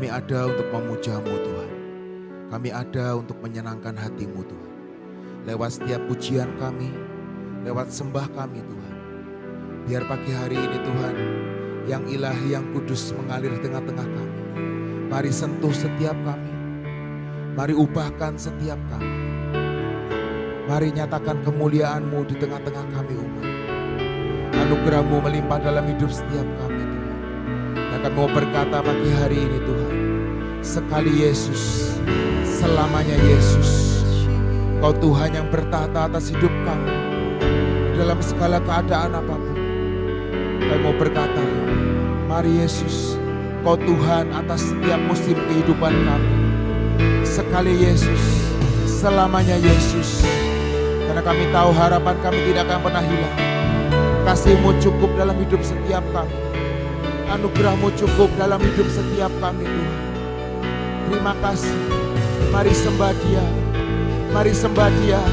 Kami ada untuk memuja-Mu Tuhan. Kami ada untuk menyenangkan hati-Mu Tuhan. Lewat setiap pujian kami, lewat sembah kami Tuhan. Biar pagi hari ini Tuhan, yang ilahi, yang kudus mengalir di tengah-tengah kami. Mari sentuh setiap kami. Mari ubahkan setiap kami. Mari nyatakan kemuliaan-Mu di tengah-tengah kami umat. Anugerah-Mu melimpah dalam hidup setiap kami Tuhan. Dan kami mau berkata pagi hari ini Tuhan, sekali Yesus, selamanya Yesus. Kau Tuhan yang bertahta atas hidup kami dalam segala keadaan apapun. Kami mau berkata, mari Yesus, Kau Tuhan atas setiap musim kehidupan kami. Sekali Yesus, selamanya Yesus. Karena kami tahu harapan kami tidak akan pernah hilang. Kasih-Mu cukup dalam hidup setiap kami. Anugerah-Mu cukup dalam hidup setiap kami Tuhan. Terima kasih. Mari sembah Dia. Mari sembah Dia.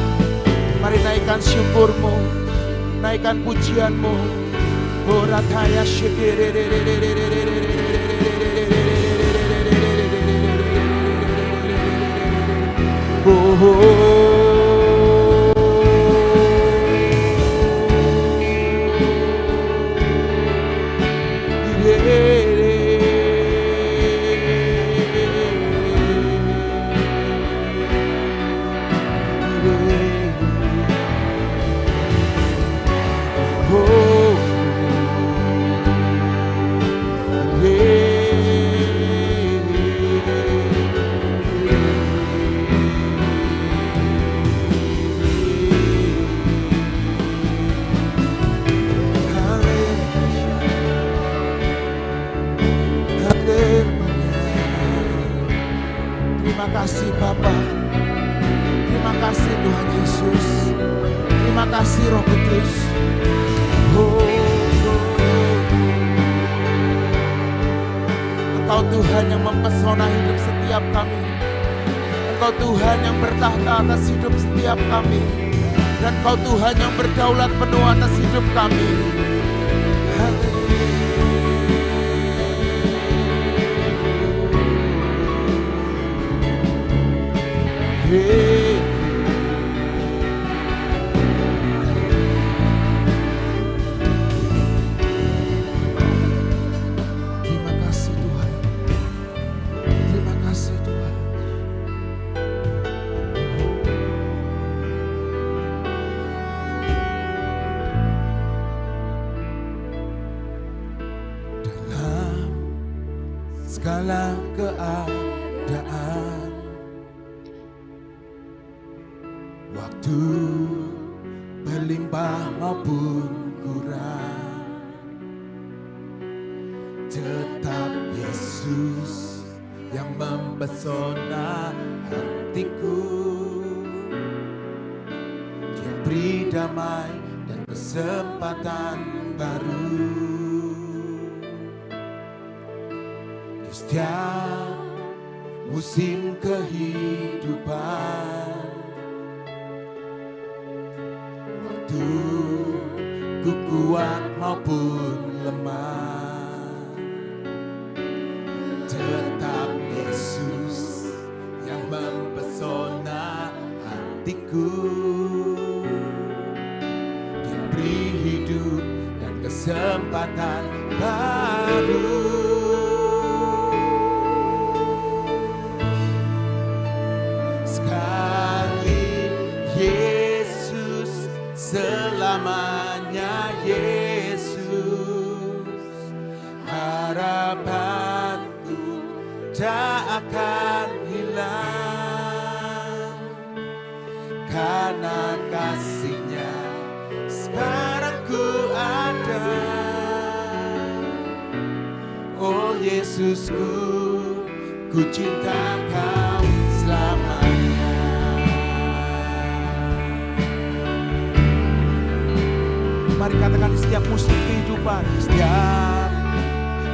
Mari naikkan syukur-Mu. Naikkan pujian-Mu. Horataya syekere. Terima kasih Bapa. Terima kasih Tuhan Yesus. Terima kasih Roh Kudus. Engkau Tuhan yang mempesona hidup setiap kami. Engkau Tuhan yang bertahta atas hidup setiap kami. Dan Engkau Tuhan yang berdaulat penuh atas hidup kami. Terima kasih Tuhan. Terima kasih Tuhan. Dalam segala keadaan, waktu berlimpah maupun kurang, tetap Yesus yang mempesona hatiku. Dia beri damai dan kesempatan baru di setiap musim kehidupan. Ku kuat maupun lemah, tetap Yesus yang mempesona hatiku. Dia beri hidup dan kesempatan baru. Sekali Yesus, selamanya Yesus. Harapanku tak akan hilang, karena kasih-Nya sekarang ku ada. Oh Yesusku, ku cinta Kau selamanya. Mari katakan di setiap musim kehidupan, di setiap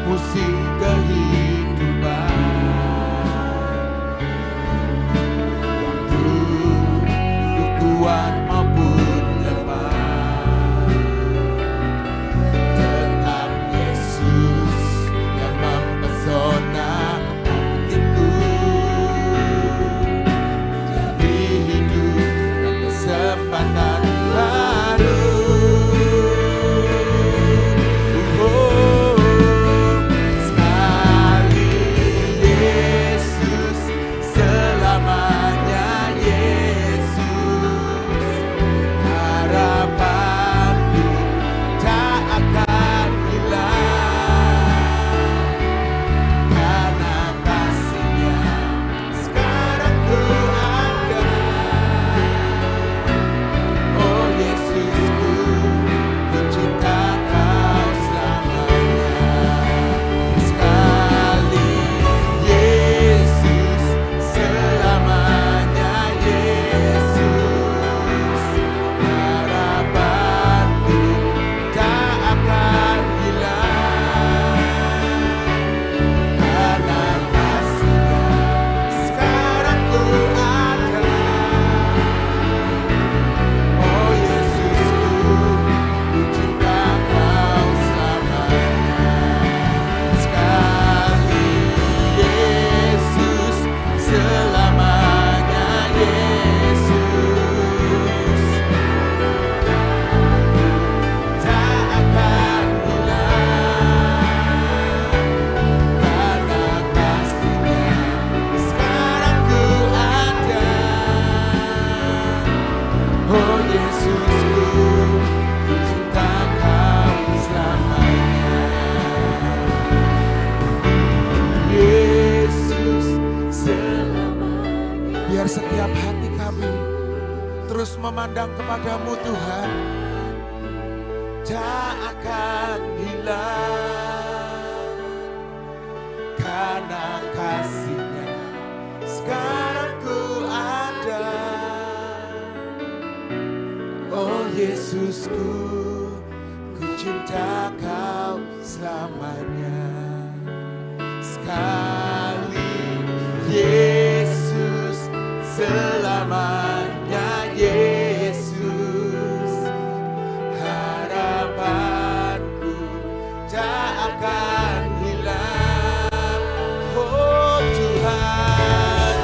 musim kehidupan, waktu ku kuat maupun lemah, tetap Yesus yang mempesona memandang kepadamu Tuhan, tak akan hilang, karena kasih-Nya sekarang ku ada. Oh Yesusku, ku cinta Kau selamanya. Sekali Yesus, selamanya Yesus. Harapanku tak akan hilang. Oh Tuhan,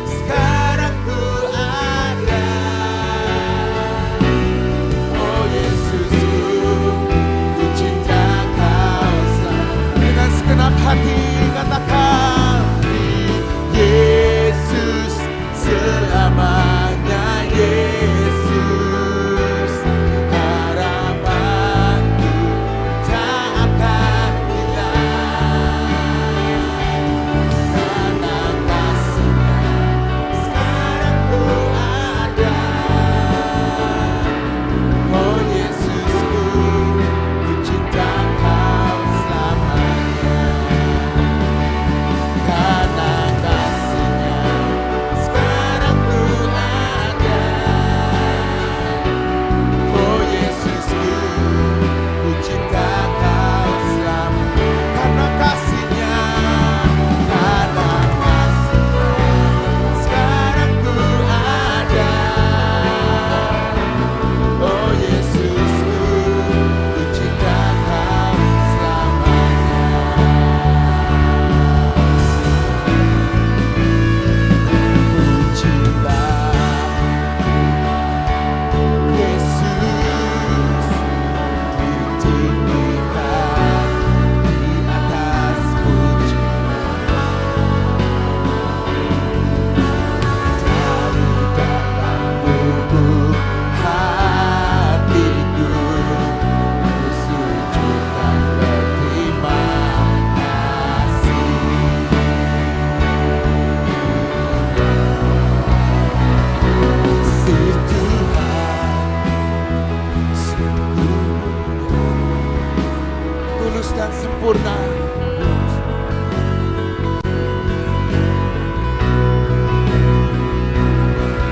sekarang ku ada. Oh Yesusku, ku cinta Kau selamanya. Dengan segenap hati katakan, Yesus, selamanya Yesus. Harapanku tak akan hilang, karena kasih-Nya sekarang ku ada. Oh Yesusku, ku cinta Kau selamanya, karena kasih-Nya sekarang ku ada. Oh Yesusku, ku cinta Kau selamanya, karena kasih-Nya, karena kasih-Nya sekarang ku ada. Oh Yesusku, ku cinta Kau selamanya. Pujilah Yesus, ditinggikan di atas pujian. Dari dalam lubuk hatiku, ku sujud dan berterima kasih. Kasih Tuhan sungguh tulus dan sempurna.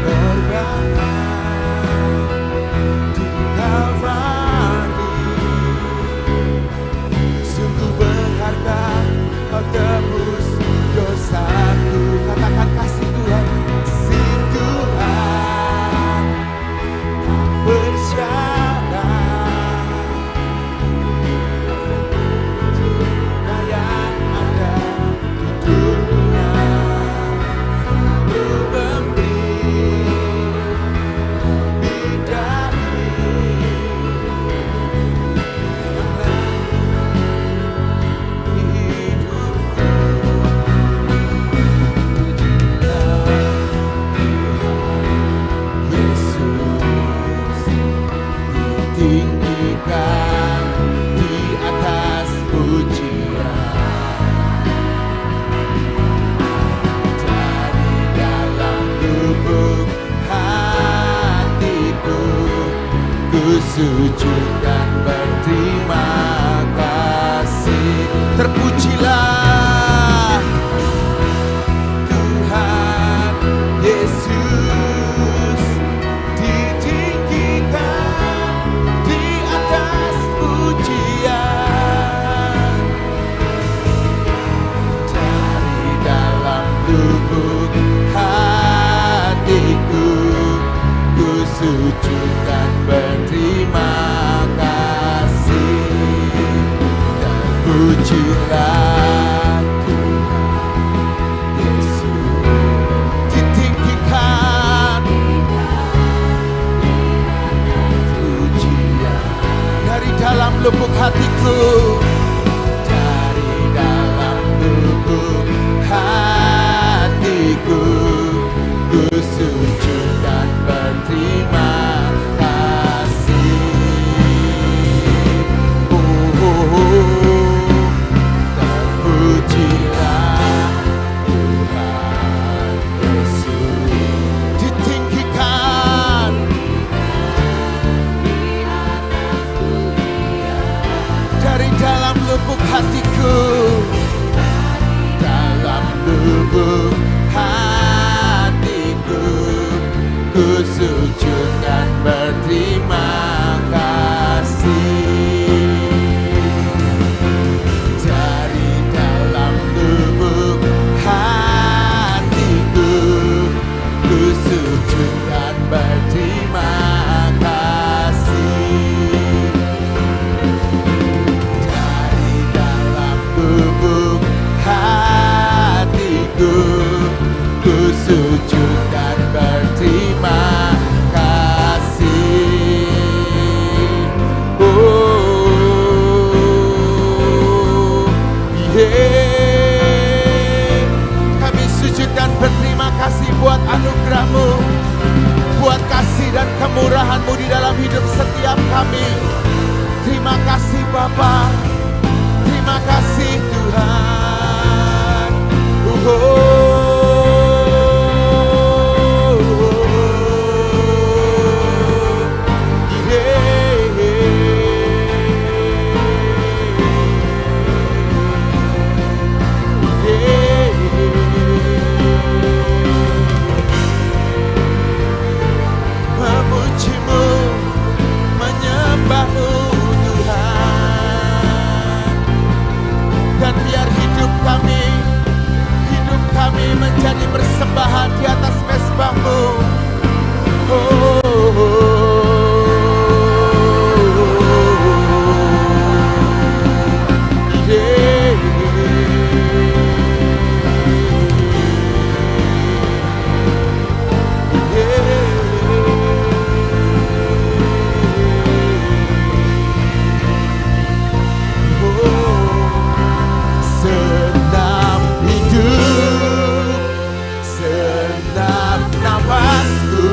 Berbahan di Kalvari, sungguh berharga Kau tebus dosaku. Katakan kasih Tuhan, kasih Tuhan bersyarat. Yang ada di dunia, selalu memberi bidani hidupku. Yesus, ditinggikan di atas pujian. Dari dalam lubuk hatiku, ku sujud dan berterima kasih. Terpujilah Tuhan Yesus, ditinggikan di atas pujian. Dari dalam lubuk hatiku, ku sujud dan berterima kasih. Dan pujilah Tuhan Yesus, ditinggikan pujian. Dari dalam lubuk hatiku, dari dalam lubuk hatiku, ku sujud dan berterima kasih. persembahan-Mu di dalam hidup setiap kami. Terima kasih Bapa, terima kasih Tuhan. Memuji-Mu, menyembah-Mu Tuhan. Dan biar hidup kami menjadi persembahan di atas mezbah-Mu. Senam hidup, senam nafasku,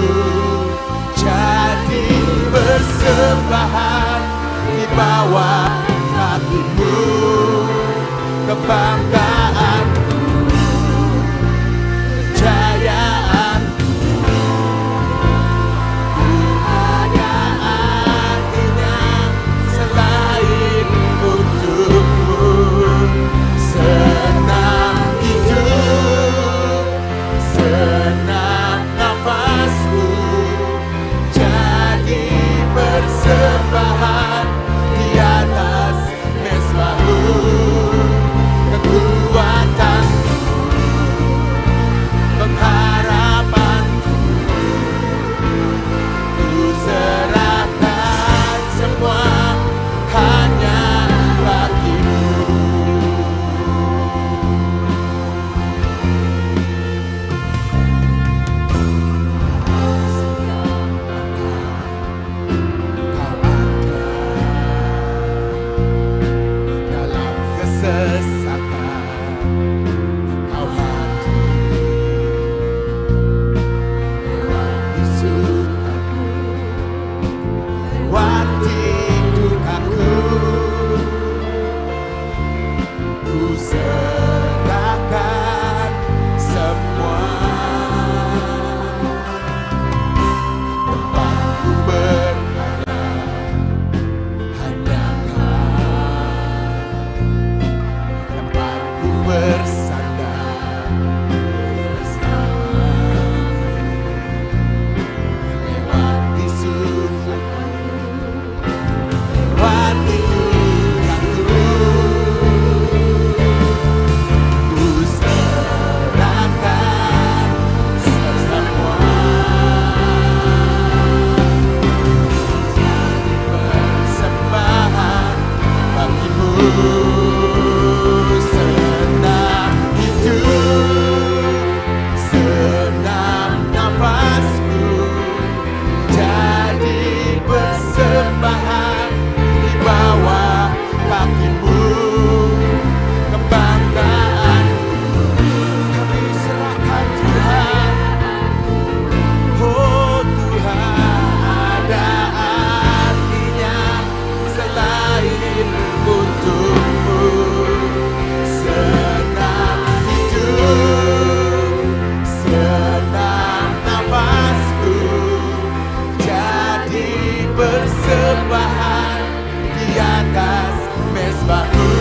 jadi persembahan di bawah kaki-Mu. Kebanggaanku, kejayaanku, ada artinya selain untukmu. Senam hidup, senam nafasku, jadi persembahan di atas mezbah-Mu. Kekuatanku, pengharapanku, ku serahkan semua hanya bagi-Mu. Dalam kesesakan Kau hadir, lewati sukaku, lewati dukaku, ku serahkan semua. Tempatku berharap hanya Kau, tempatku bersandar bersama. Lewati sukaku, lewati dukaku, ku serahkan semua. Jadi persembahan bagi-Mu. Senam hidup, senam nafasku, jadi persembahan di bawah kaki-Mu. Kebanggaanku kami serahkan Tuhan. Oh Tuhan, ada artinya selain untukmu. Senam hidup, senam nafasku, jadi persembahan di atas mezbah-Mu.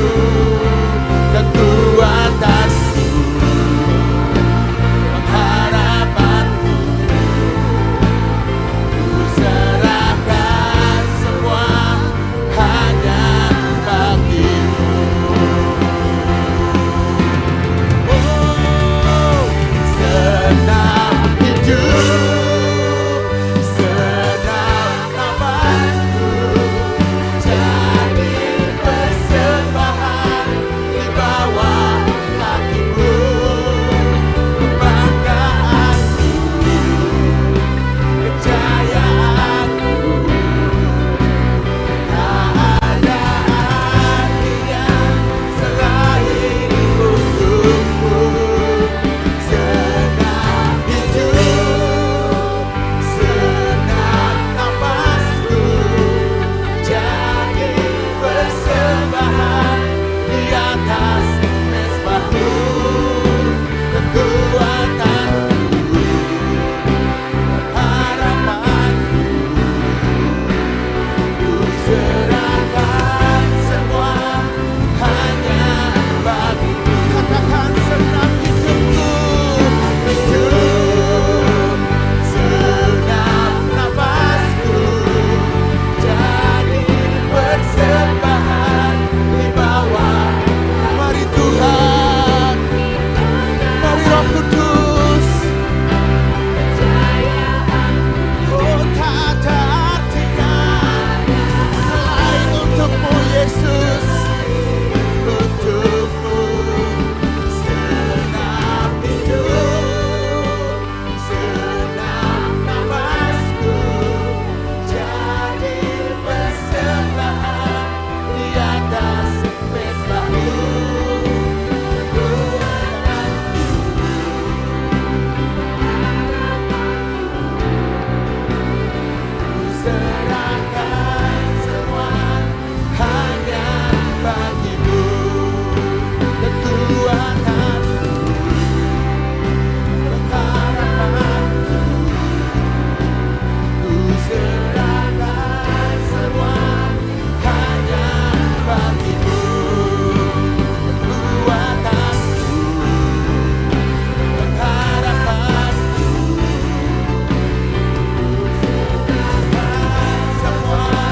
Kekuatanku, pengharapanku, ku serahkan semua hanya bagi-Mu. Oh, senam hidup, senam nafasku, jadi persembahan serahkan semua hanya bagimu. Kekuatanku, pengharapanku, ku serahkan semua hanya bagimu. Kekuatanku, pengharapanku, ku serahkan semua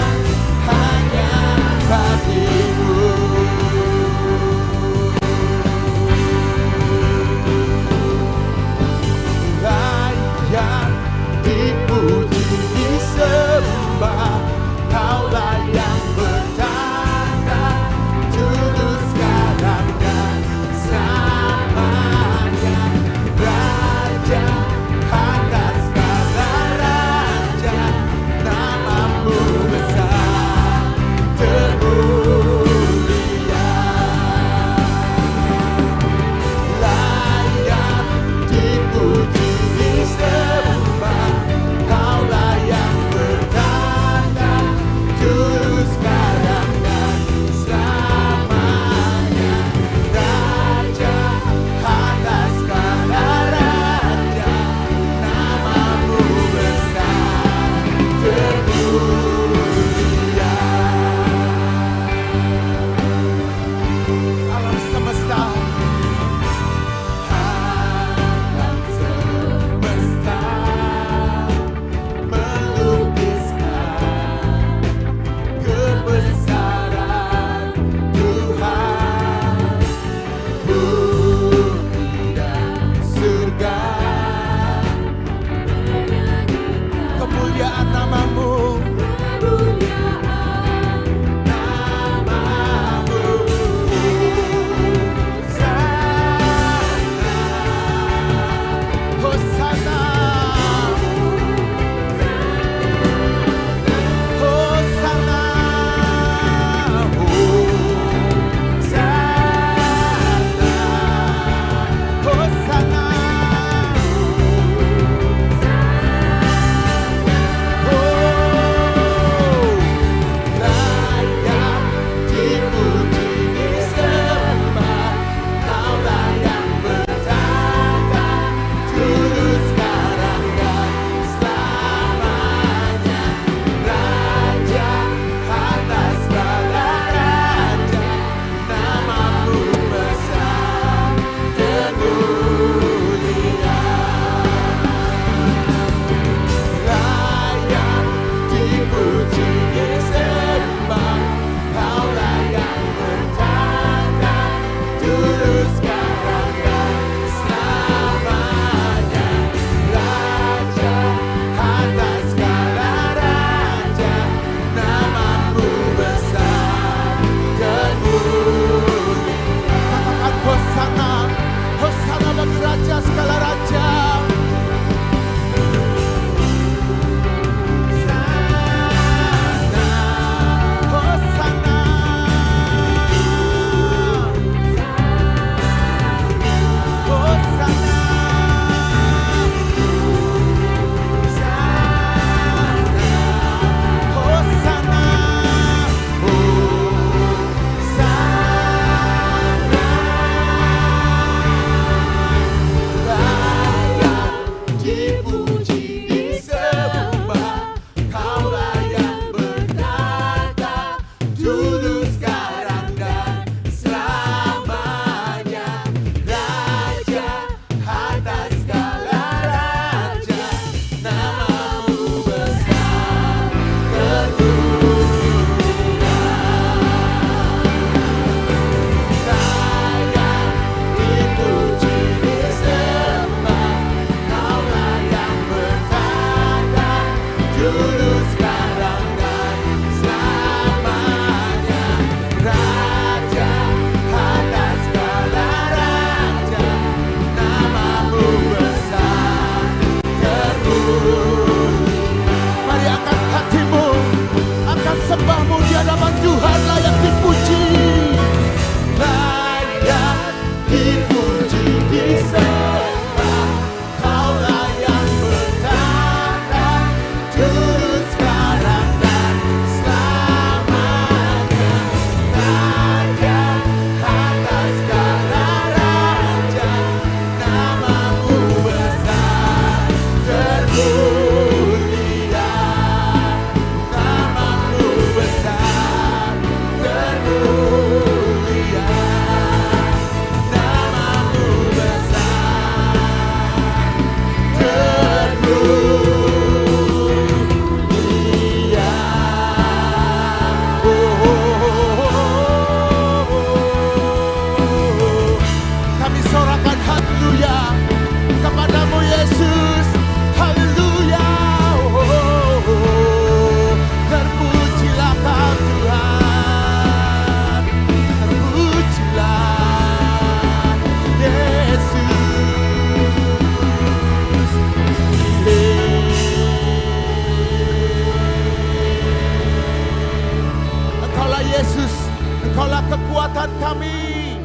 kekuatan kami.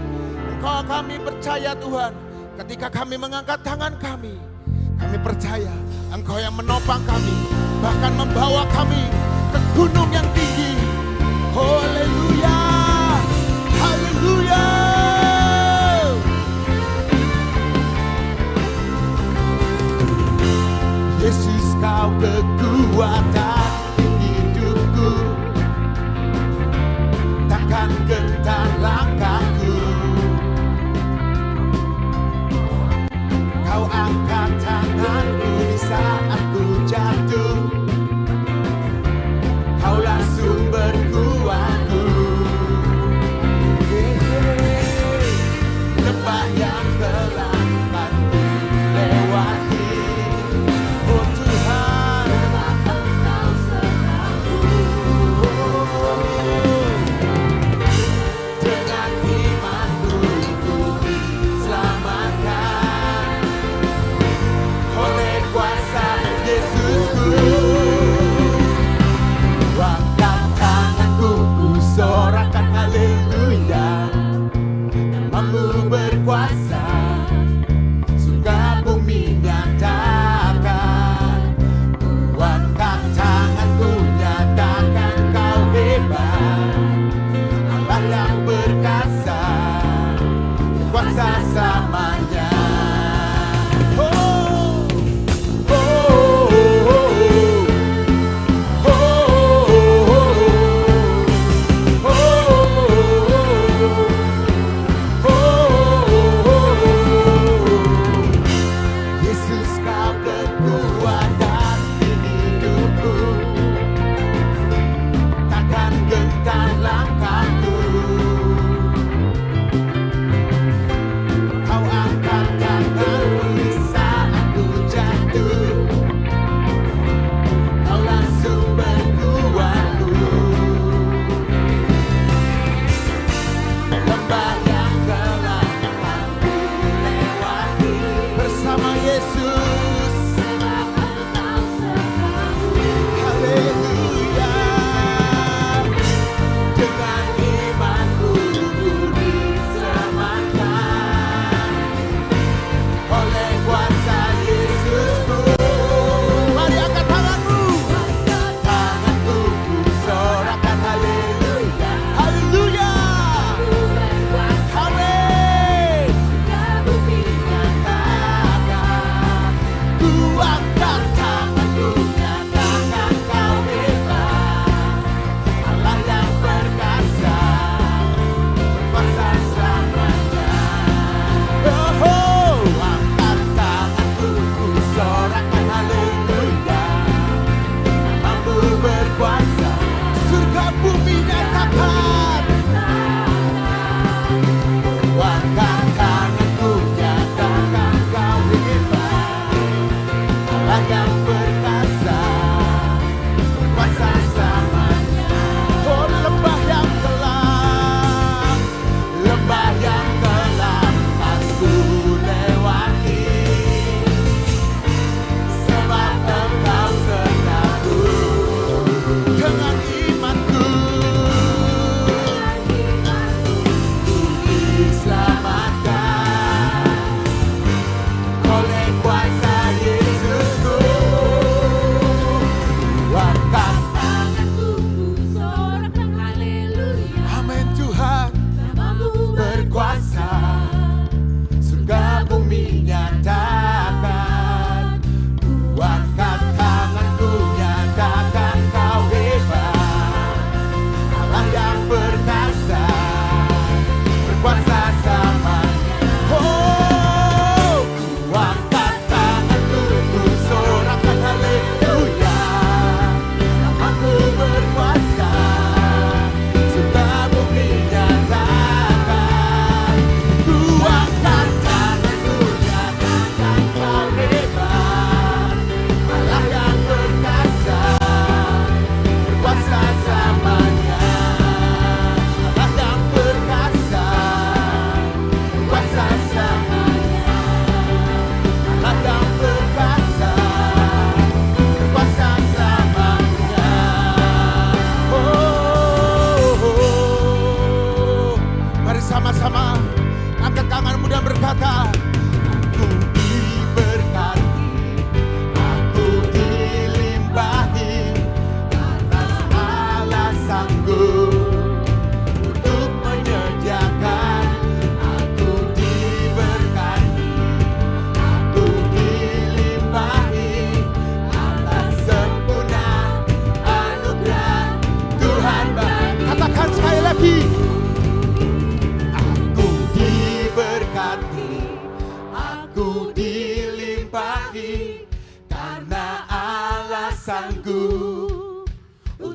Engkau kami percaya Tuhan, ketika kami mengangkat tangan kami percaya Engkau yang menopang kami, bahkan membawa kami ke gunung yang tinggi. Haleluya, haleluya. Yesus, Kau kekuatan hidupku, takkan gentar langkahku. Kau angkat tanganku di saat ku jatuh, Kaulah sumber kuatku. Lembah yang telah ku lewati, oh Tuhan,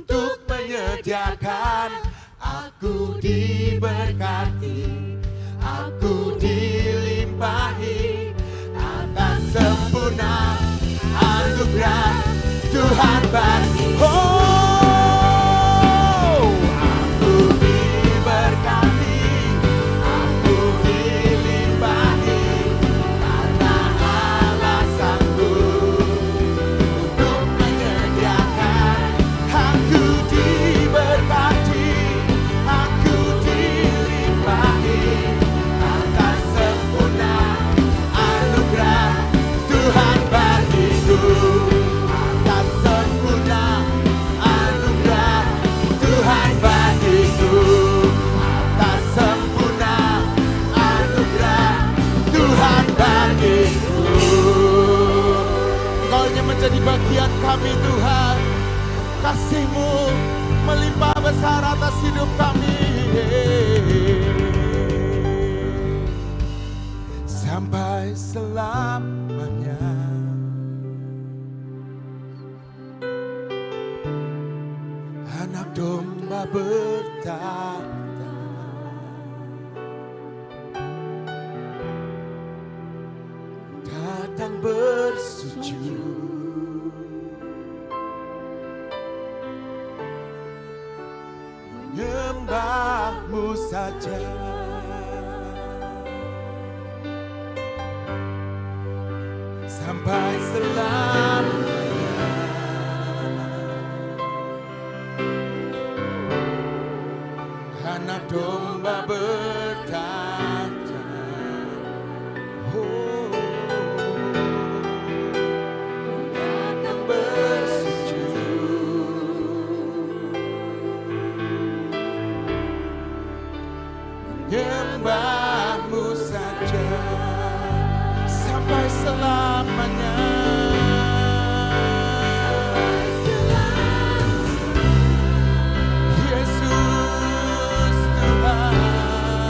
untuk menyediakan. Aku diberkati, aku dilimpahi atas sempurna anugerah Tuhan bagiku. Aku diberkati, aku dilimpahi karena Allah sanggup untuk menyediakan. Aku diberkati, aku dilimpahi atas sempurna anugerah Tuhan bagiku. Atas sempurna anugerah Tuhan bagiku. Atas sempurna anugerah Tuhan bagiku. Engkau ingin menjadi bagian kami Tuhan. Kasih-Mu melimpah besar atas hidup kami sampai selamanya. Anak domba bertahta, datang bersujud, menyembah-Mu saja. Sampai selamanya. Anak domba bertahta, oh, datang bersujud, menyembah-Mu saja sampai selamanya. Yesus Tuhan,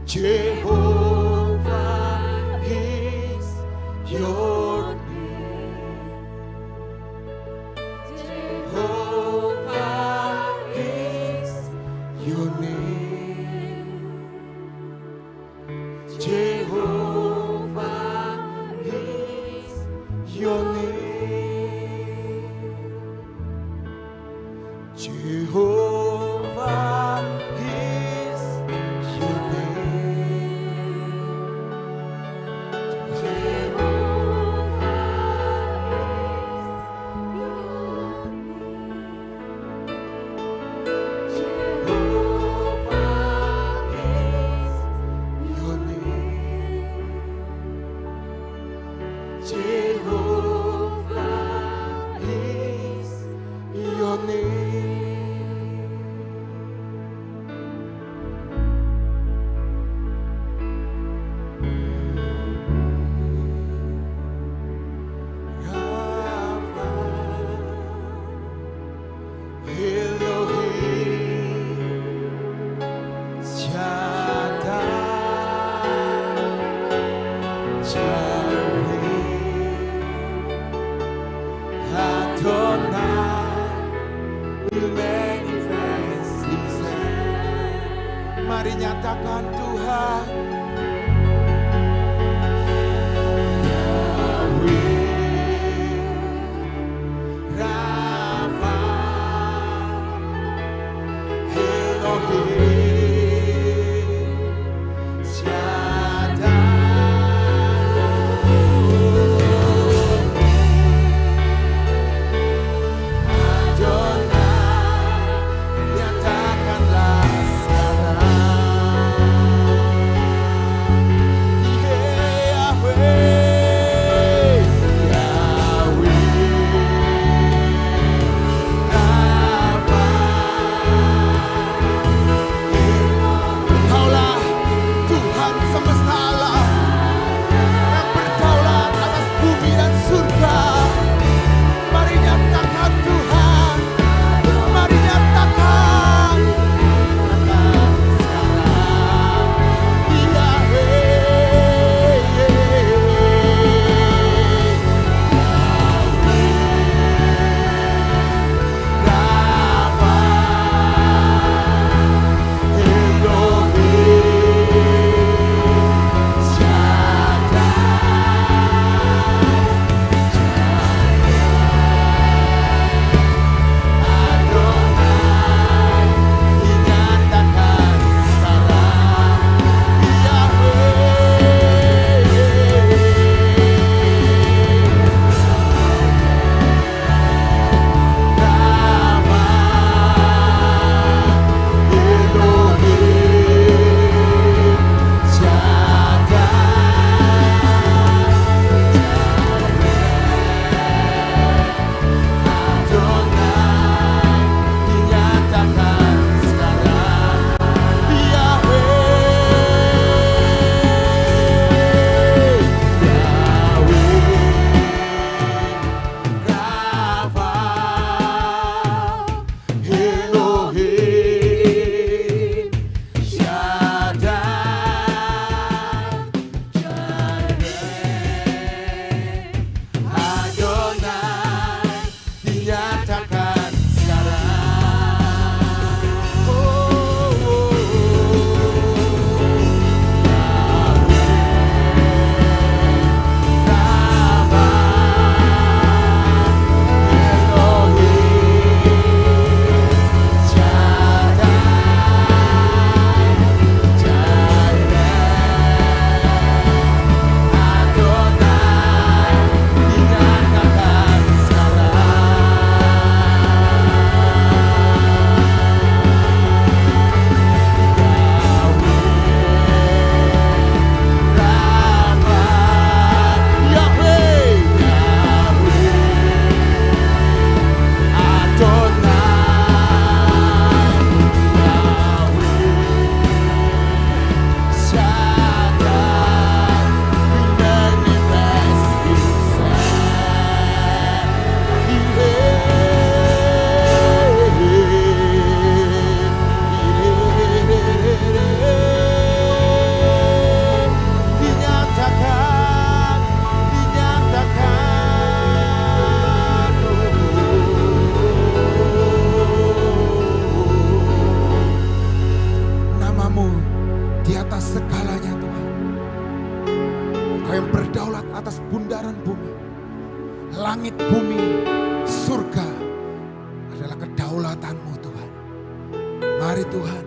Jehovah is your name. Jehovah is your name. Jehovah is your name. Jehovah is your Jehovah is your name. Rafa, Elohim, Shaddai, Adonai will manifest Himself. Mari nyatakan Tuhan. Yahweh, Rafa, Elohim, Shaddai. Nyatakanlah sekarang. di atas segalanya Tuhan. Engkau yang berdaulat atas bundaran bumi. Langit, bumi, surga adalah kedaulatanmu Tuhan. Mari Tuhan,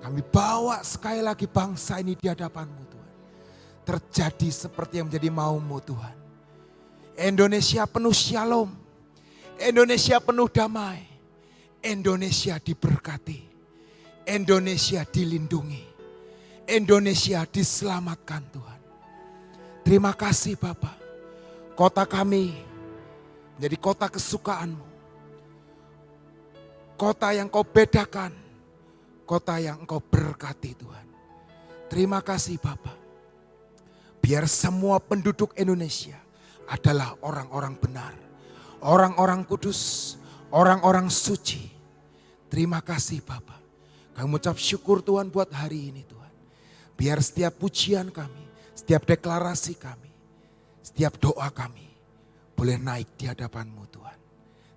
kami bawa sekali lagi bangsa ini di hadapan-Mu Tuhan. Terjadi seperti yang menjadi maumu Tuhan. Indonesia penuh shalom. Indonesia penuh damai. Indonesia diberkati. Indonesia dilindungi. Indonesia diselamatkan Tuhan. Terima kasih Bapa. Kota kami menjadi kota kesukaan-Mu. Kota yang Kau bedakan. Kota yang Engkau berkati Tuhan. Terima kasih Bapa. Biar semua penduduk Indonesia adalah orang-orang benar. Orang-orang kudus. Orang-orang suci. Terima kasih Bapa. Kami mengucap syukur Tuhan buat hari ini Tuhan. Biar setiap pujian kami, setiap deklarasi kami, setiap doa kami boleh naik di hadapan-Mu Tuhan.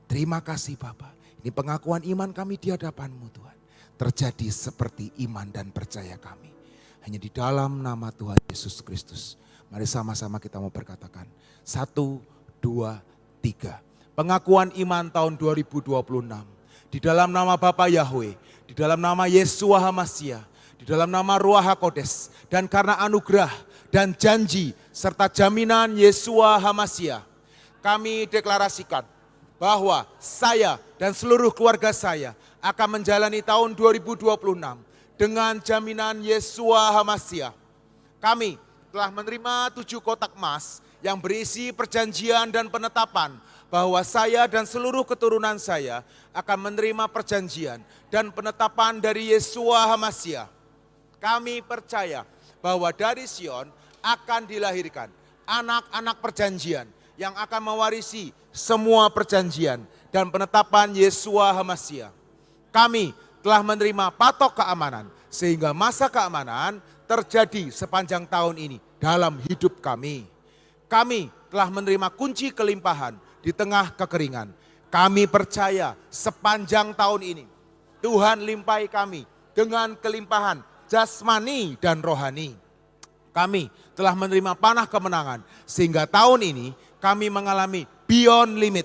Terima kasih Bapa. Ini pengakuan iman kami di hadapan-Mu Tuhan. Terjadi seperti iman dan percaya kami. Hanya di dalam nama Tuhan Yesus Kristus. Mari sama-sama kita mau berkatakan. 1, 2, 3. Pengakuan iman tahun 2026. Di dalam nama Bapa Yahweh. Di dalam nama Yeshua HaMashiach. Di dalam nama Ruach HaKodes. Dan karena anugerah dan janji serta jaminan Yeshua HaMashiach. Kami deklarasikan bahwa saya dan seluruh keluarga saya akan menjalani tahun 2026 dengan jaminan Yeshua HaMashiach. Kami telah menerima 7 kotak emas yang berisi perjanjian dan penetapan bahwa saya dan seluruh keturunan saya akan menerima perjanjian dan penetapan dari Yeshua HaMashiach. Kami percaya bahwa dari Sion akan dilahirkan anak-anak perjanjian yang akan mewarisi semua perjanjian dan penetapan Yeshua HaMashiach. Kami telah menerima patok keamanan sehingga masa keamanan terjadi sepanjang tahun ini dalam hidup kami. Kami telah menerima kunci kelimpahan di tengah kekeringan. Kami percaya sepanjang tahun ini Tuhan limpahi kami dengan kelimpahan jasmani dan rohani. Kami telah menerima panah kemenangan sehingga tahun ini kami mengalami beyond limit.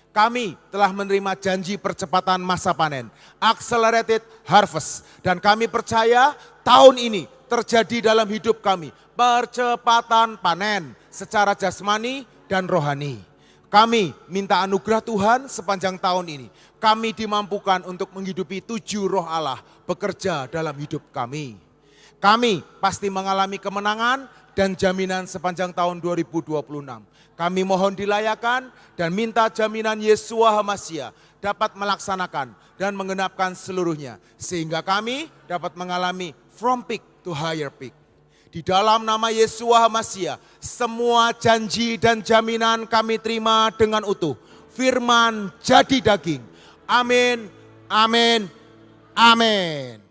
Kami telah menerima janji percepatan masa panen, accelerated harvest. Dan kami percaya tahun ini terjadi dalam hidup kami percepatan panen secara jasmani dan rohani. Kami minta anugerah Tuhan sepanjang tahun ini. Kami dimampukan untuk menghidupi 7 roh Allah bekerja dalam hidup kami. Kami pasti mengalami kemenangan dan jaminan sepanjang tahun 2026. Kami mohon dilayakan dan minta jaminan Yeshua HaMashiach dapat melaksanakan dan menggenapkan seluruhnya. Sehingga kami dapat mengalami from peak to higher peak. Di dalam nama Yeshua HaMashiach, semua janji dan jaminan kami terima dengan utuh. Firman jadi daging. Amin, amin, amin.